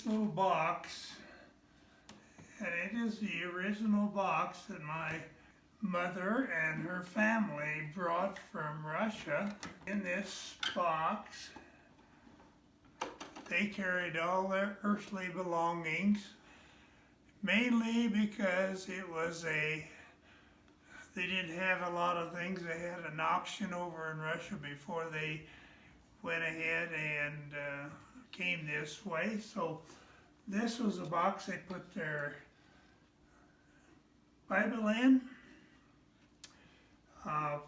little box, and it is the original box that my mother and her family brought from Russia. In this box, they carried all their earthly belongings, mainly because they didn't have a lot of things. They had an auction over in Russia before they went ahead and came this way. So this was a box they put their Bible in,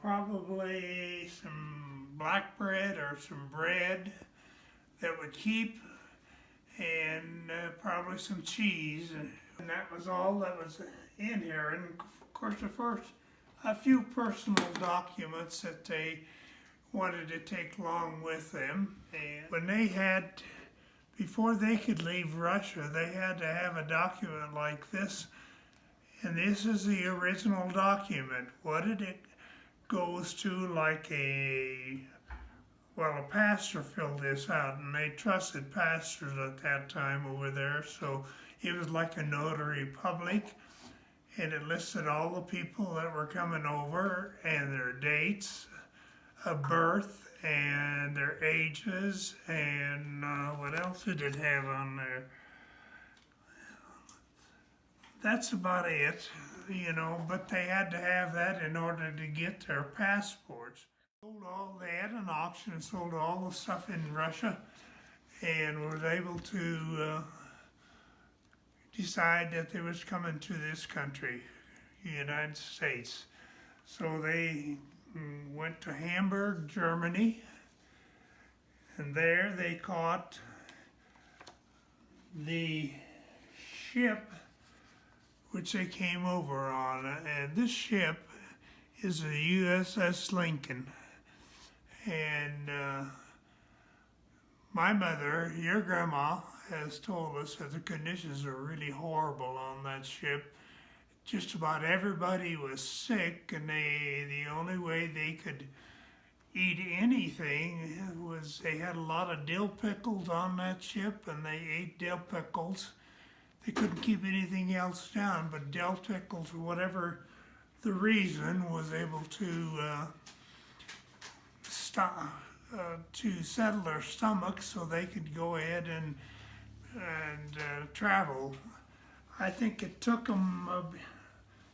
probably some black bread or some bread that would keep, and probably some cheese, and that was all that was in here. And of course, a few personal documents that they wanted to take along with them. And when before they could leave Russia, they had to have a document like this. And this is the original document. What it goes to like a pastor filled this out, and they trusted pastors at that time over there, so it was like a notary public, and it listed all the people that were coming over and their dates of birth and their ages, and what else did it have on there? That's about it, but they had to have that in order to get their passports. They had an auction and sold all the stuff in Russia, and was able to decide that they was coming to this country, the United States. So they went to Hamburg, Germany, and there they caught the ship which they came over on, and this ship is the USS Lincoln. And my mother, your grandma, has told us that the conditions are really horrible on that ship. Just about everybody was sick, and the only way they could eat anything was they had a lot of dill pickles on that ship, and they ate dill pickles. They couldn't keep anything else down, but dill pickles, for whatever the reason, was able to settle their stomachs so they could go ahead and travel. I think it took them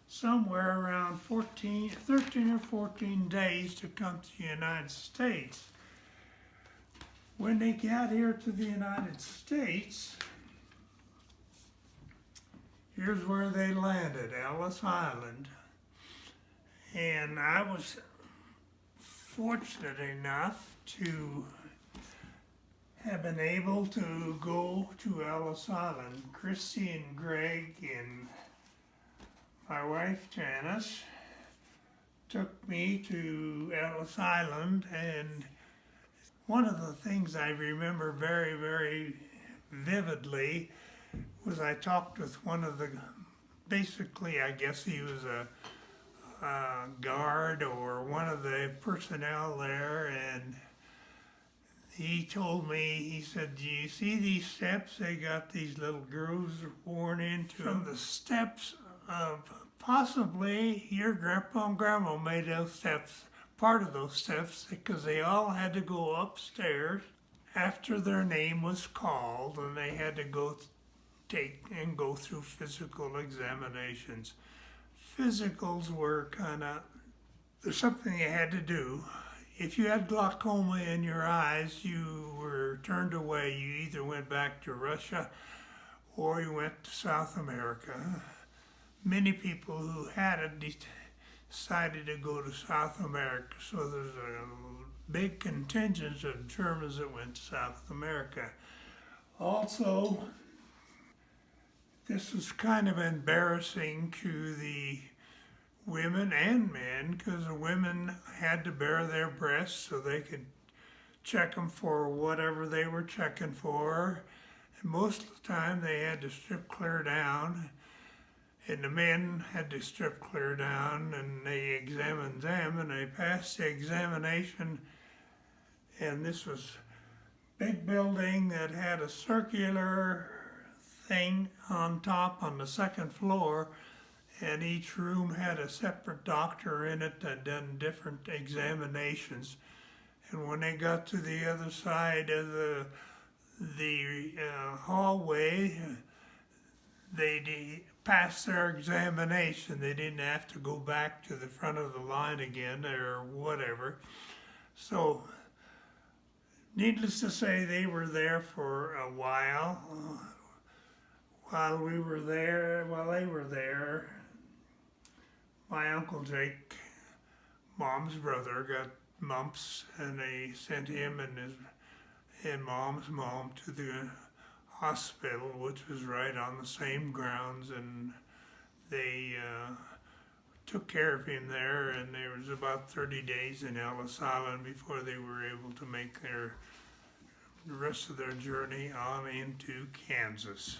somewhere around 13 or 14 days to come to the United States. When they got here to the United States, here's where they landed, Ellis Island. And I was fortunate enough to have been able to go to Ellis Island. Christy and Greg and my wife Janice took me to Ellis Island, and one of the things I remember very, very vividly was I talked with one of the, basically I guess he was a guard or one of the personnel there, and he told me, he said, "Do you see these steps? They got these little grooves worn into them. From the steps of possibly your grandpa and grandma made those steps, part of those steps, because they all had to go upstairs after their name was called, and they had to go through physical examinations. Physicals were there's something you had to do. If you had glaucoma in your eyes, you were turned away. You either went back to Russia or you went to South America. Many people who had it decided to go to South America, so there's a big contingent of Germans that went to South America. Also, this was kind of embarrassing to the women and men, because the women had to bare their breasts so they could check them for whatever they were checking for. And most of the time they had to strip clear down, and the men had to strip clear down, and they examined them, and they passed the examination. And this was a big building that had a circular wing on top on the second floor, and each room had a separate doctor in it that done different examinations. And when they got to the other side of the hallway, they passed their examination. They didn't have to go back to the front of the line again or whatever. So, needless to say, they were there for a while. While they were there, my Uncle Jake, Mom's brother, got mumps, and they sent him and Mom's mom to the hospital, which was right on the same grounds, and they took care of him there, and there was about 30 days in Ellis Island before they were able to make the rest of their journey on into Kansas.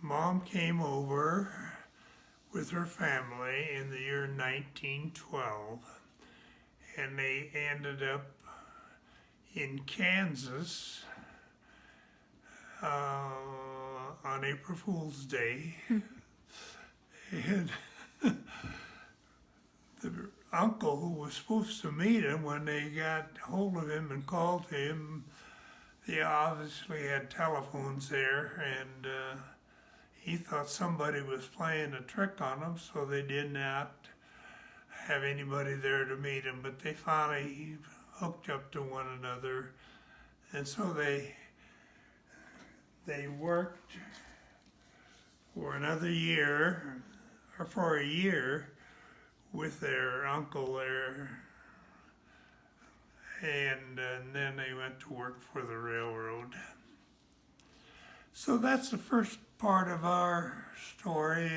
Mom came over with her family in the year 1912, and they ended up in Kansas on April Fool's Day. And the uncle who was supposed to meet him, when they got hold of him and called him, they obviously had telephones there, and he thought somebody was playing a trick on him, so they did not have anybody there to meet him. But they finally hooked up to one another, and so they worked for another year, or for a year, with their uncle there, and then they went to work for the railroad. So that's the first part of our story.